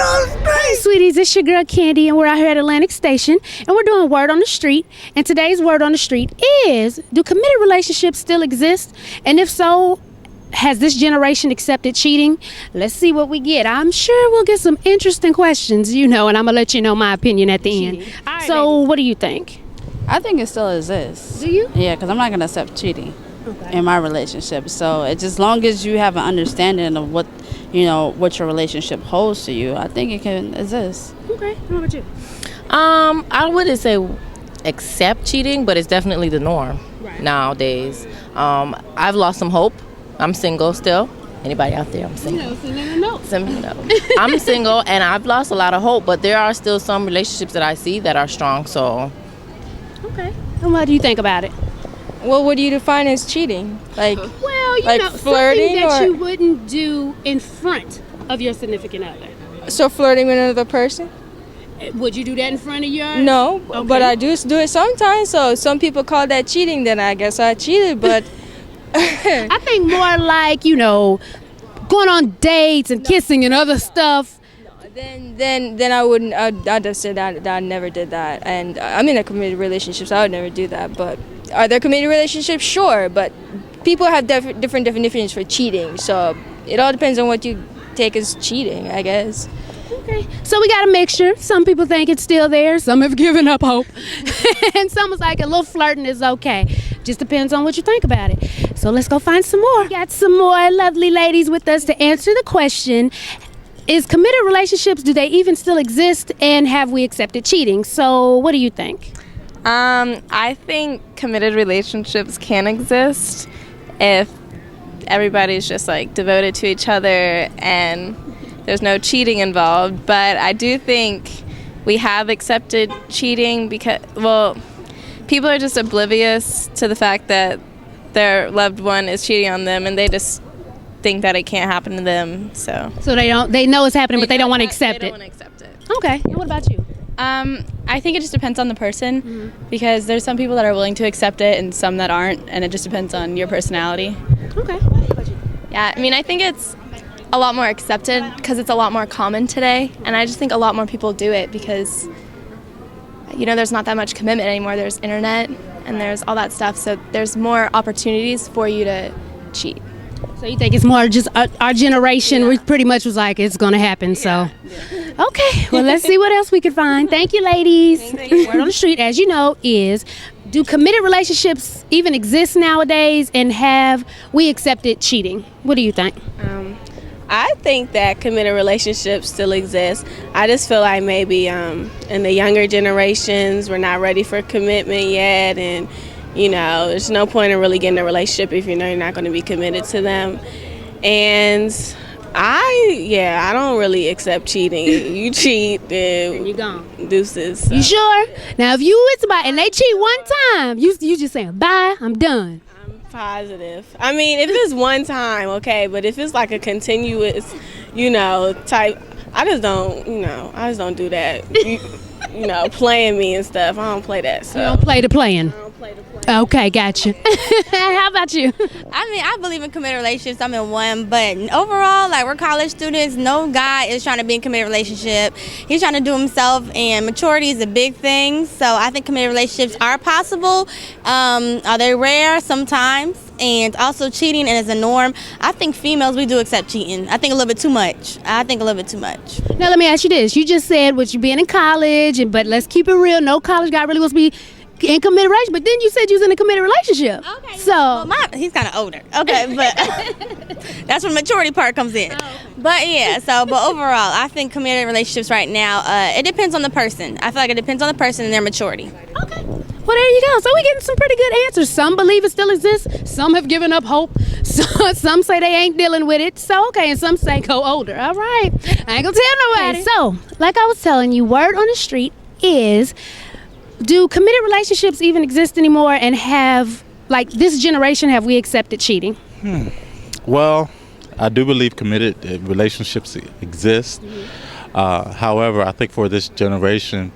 on the Hey, street. sweeties, it's your girl Candy, and we're out here at Atlantic Station, and we're doing Word on the Street. And today's Word on the Street is: do committed relationships still exist? And if so, has this generation accepted cheating? Let's see what we get. I'm sure we'll get some interesting questions, and I'm gonna let you know my opinion at the end. All right, So, what do you think? I think it still exists. Do you? Yeah, because I'm not going to accept cheating Okay. in my relationship. So it's as long as you have an understanding of what your relationship holds to you, I think it can exist. Okay. How about you? I wouldn't say accept cheating, but it's definitely the norm Right. nowadays. I've lost some hope. I'm single still. Anybody out there? I'm single. I'm single, and I've lost a lot of hope, but there are still some relationships that I see that are strong. So Okay. And what do you think about it? Well, what do you define as cheating? Like, Well, Like flirting something that or- you wouldn't do in front of your significant other. so flirting with another person? Would you do that in front of your? No, Okay. but I do it sometimes. So some people call that cheating. Then I guess I cheated. But I think more like going on dates and kissing and other stuff. then I wouldn't. I'd just say that I never did that. And I'm in a committed relationship, so I would never do that. But are there committed relationships? Sure, but people have different definitions for cheating. So it all depends on what you take as cheating, I guess. Okay. So we got a mixture. Some people think it's still there. Some have given up hope, and some is like a little flirting is okay. Just depends on what you think about it. So let's go find some more. Got some more lovely ladies with us to answer the question: is committed relationships, do they even still exist, and have we accepted cheating? So what do you think? I think committed relationships can exist if everybody's just like devoted to each other and there's no cheating involved. But I do think we have accepted cheating because, well, people are just oblivious to the fact that their loved one is cheating on them, and they just think that it can't happen to them. So They know it's happening, but they don't want to accept They it. don't want to accept it. Okay. And what about you? I think it just depends on the person because there's some people that are willing to accept it and some that aren't, and it just depends on your personality. Okay. What about you? Yeah, I mean, I think it's a lot more accepted because it's a lot more common today, and I just think a lot more people do it because, there's not that much commitment anymore. There's internet and there's all that stuff, so there's more opportunities for you to cheat. So you think it's more just our generation? We pretty much was like, it's going to happen. So, okay. Well, let's see what else we can find. Thank you, ladies. Word on the Street, as you know, is: do committed relationships even exist nowadays, and have we accepted cheating? What do you think? I think that committed relationships still exist. I just feel like maybe in the younger generations, we're not ready for commitment yet, and there's no point in really getting a relationship if you know you're not going to be committed to them. And I don't really accept cheating. You cheat, then you gone. Deuces. So. You sure? Now, if you with somebody and they cheat one time, you just saying bye, I'm done. Positive. I mean, if it's one time, okay, but if it's like a continuous, type, I just don't do that. Playing me and stuff. I don't play that. So. You don't play the playing. I don't play the play. Okay, gotcha. How about you? I mean, I believe in committed relationships. I'm in one, but overall, like, we're college students. No guy is trying to be in a committed relationship. He's trying to do himself, and maturity is a big thing. So I think committed relationships are possible. Are they rare? Sometimes. And also cheating and as a norm. I think females, we do accept cheating. I think a little bit too much. Now let me ask you this: you just said with you being in college, but let's keep it real. No college guy really wants to be in committed relationship. But then you said you was in a committed relationship. Okay. So Well, he's kind of older. Okay, but that's when the maturity part comes in. But yeah, but overall, I think committed relationships right now, it depends on the person. I feel like it depends on the person and their maturity. okay. Well, there you go. So we're getting some pretty good answers. Some believe it still exists. Some have given up hope. Some say they ain't dealing with it. So, okay. And some say go older. All right. I ain't gonna tell nobody. So, like I was telling you, word on the street is: do committed relationships even exist anymore? And have, like, this generation, have we accepted cheating? Well, I do believe committed relationships exist. However, I think for this generation,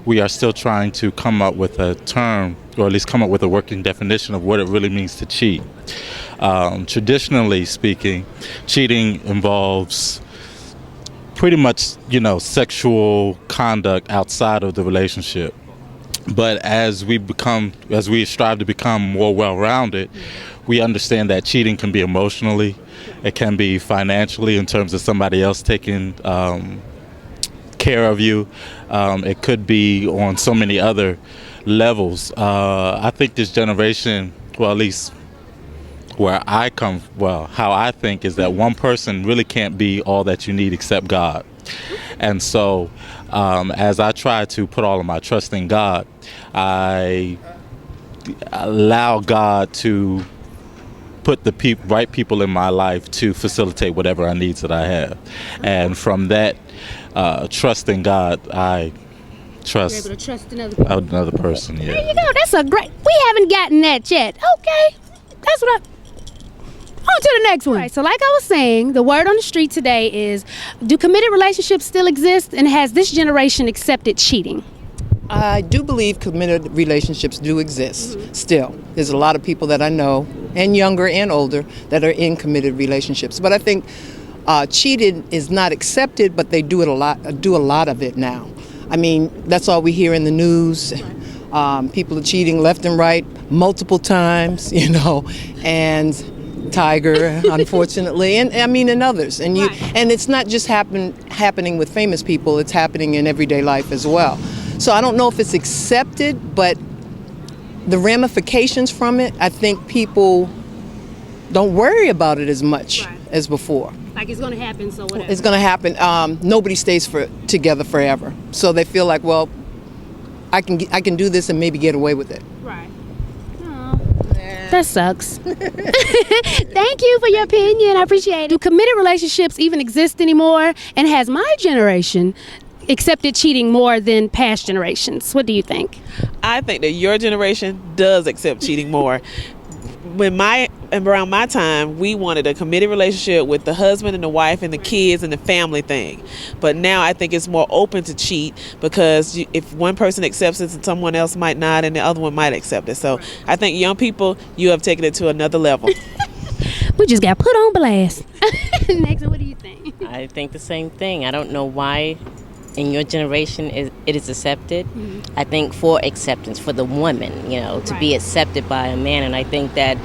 we are still trying to come up with a term, or at least come up with a working definition of what it really means to cheat. Traditionally speaking, cheating involves pretty much, sexual conduct outside of the relationship. But as we strive to become more well-rounded, we understand that cheating can be emotionally, it can be financially in terms of somebody else taking care of you. It could be on so many other levels. I think this generation, well, at least how I think is that one person really can't be all that you need except God. And so as I try to put all of my trust in God, I allow God to put the right people in my life to facilitate whatever needs that I have. And from that trust in God, I trust, You're able to trust another person. Yeah. There you go. That's a great. We haven't gotten that yet. Okay, that's what I. On to the next one. All right, so like I was saying, the word on the street today is, do committed relationships still exist, and has this generation accepted cheating? I do believe committed relationships do exist still. There's a lot of people that I know, and younger and older, that are in committed relationships. But I think cheating is not accepted, but they do a lot of it now. I mean, that's all we hear in the news. People are cheating left and right, multiple times, and Tiger, unfortunately, and others, and it's not just happening with famous people; it's happening in everyday life as well. So I don't know if it's accepted, but the ramifications from it, I think people don't worry about it as much as before. Like it's going to happen, so whatever. It's going to happen. Nobody stays together forever, so they feel like, well, I can do this and maybe get away with it. Right. That sucks. Thank you for your opinion. I appreciate it. Do committed relationships even exist anymore? And has my generation accepted cheating more than past generations? What do you think? I think that your generation does accept cheating more. Around my time, we wanted a committed relationship with the husband and the wife and the kids and the family thing. But now I think it's more open to cheat because if one person accepts it, someone else might not, and the other one might accept it. So I think young people, you have taken it to another level. We just got put on blast. Next, what do you think? I think the same thing. I don't know why in your generation it is accepted. I think for acceptance, for the woman, to be accepted by a man. And I think that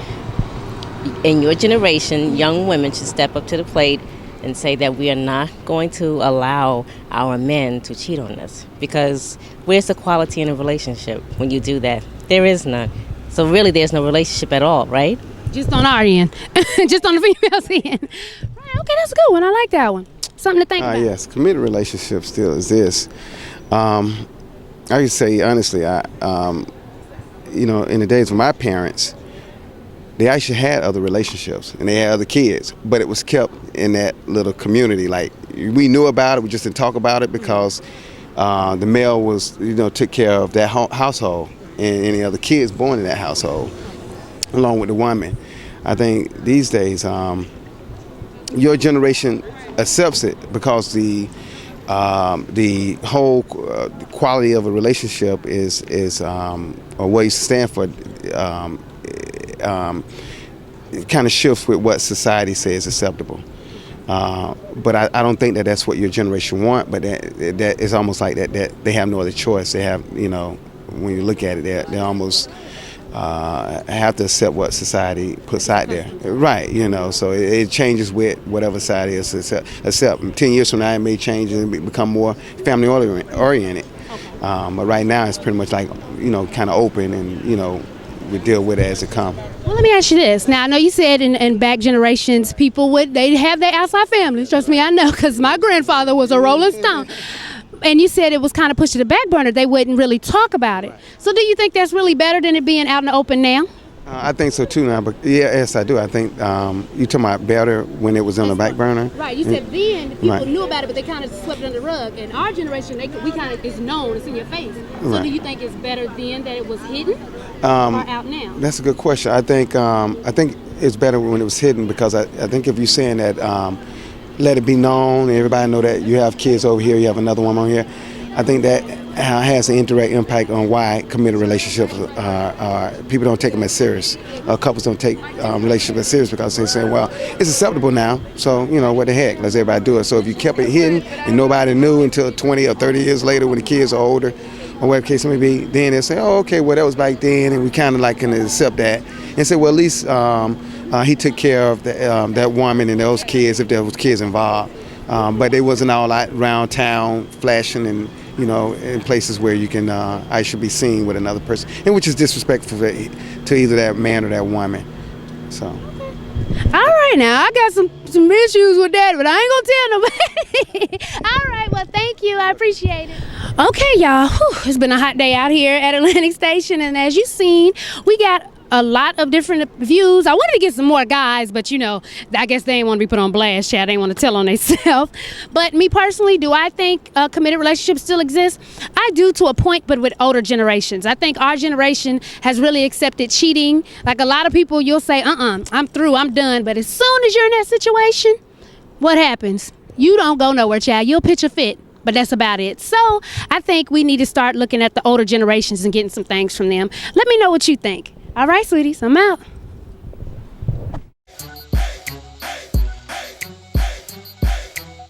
in your generation, young women should step up to the plate and say that we are not going to allow our men to cheat on us. Because where's the quality in a relationship when you do that? There is none. So really there's no relationship at all, right? Just on our end. Just on the female's end. Right, okay, that's a good one. I like that one. Something to think about. Yes, committed relationships still exist. I would say, honestly, in the days of my parents, they actually had other relationships and they had other kids, but it was kept in that little community. Like, we knew about it, we just didn't talk about it because the male was, took care of that household and any other kids born in that household, along with the woman. I think these days, your generation accepts it because the whole quality of a relationship is or what you stand for. It kind of shifts with what society says acceptable. But I don't think that that's what your generation want. But that it's almost like that they have no other choice. They have, when you look at it, they almost have to accept what society puts out there. Right, so it changes with whatever society is accept. 10 years from now, it may change and become more family oriented. But right now, it's pretty much like, kind of open and, we deal with it as it comes. Well, let me ask you this. Now, I know you said in back generations, people they'd have their outside families. Trust me, I know, because my grandfather was a Rolling Stone. And you said it was kind of pushed to the back burner. They wouldn't really talk about it. So do you think that's really better than it being out in the open now? I think so too now, but yes, I do. I think you talking about better when it was on the back burner. Right. You said then people knew about it, but they kind of swept it under the rug. And our generation, we kind of, it's known, it's in your face. So do you think it's better then that it was hidden or out now? That's a good question. I think it's better when it was hidden because I think if you're saying that let it be known, everybody know that you have kids over here, you have another one on here. I think that has an indirect impact on why committed relationships people don't take them as serious. Couples don't take relationships as serious because they say, well, it's acceptable now, so what the heck, let's everybody do it. So if you kept it hidden and nobody knew until 20 or 30 years later when the kids are older, or whatever the case may be, then they'll say, oh, okay, well, that was back then, and we kind of can accept that and say, well, at least he took care of that woman and those kids if there was kids involved. But they wasn't all out around town flashing and in places where you can I should be seen with another person, and which is disrespectful to either that man or that woman. So. All right, now I got some issues with that, but I ain't gonna tell nobody. All right, well, thank you. I appreciate it. Okay, y'all. Whew, it's been a hot day out here at Atlantic Station, and as you've seen, we got a lot of different views. I wanted to get some more guys, but I guess they ain't want to be put on blast, chat. They ain't want to tell on themselves. But me personally, do I think committed relationships still exist? I do, to a point, but with older generations. I think our generation has really accepted cheating. Like a lot of people, you'll say, I'm through, I'm done. But as soon as you're in that situation, what happens? You don't go nowhere, child. You'll pitch a fit. But that's about it. So I think we need to start looking at the older generations and getting some things from them. Let me know what you think. All right, sweeties, I'm out.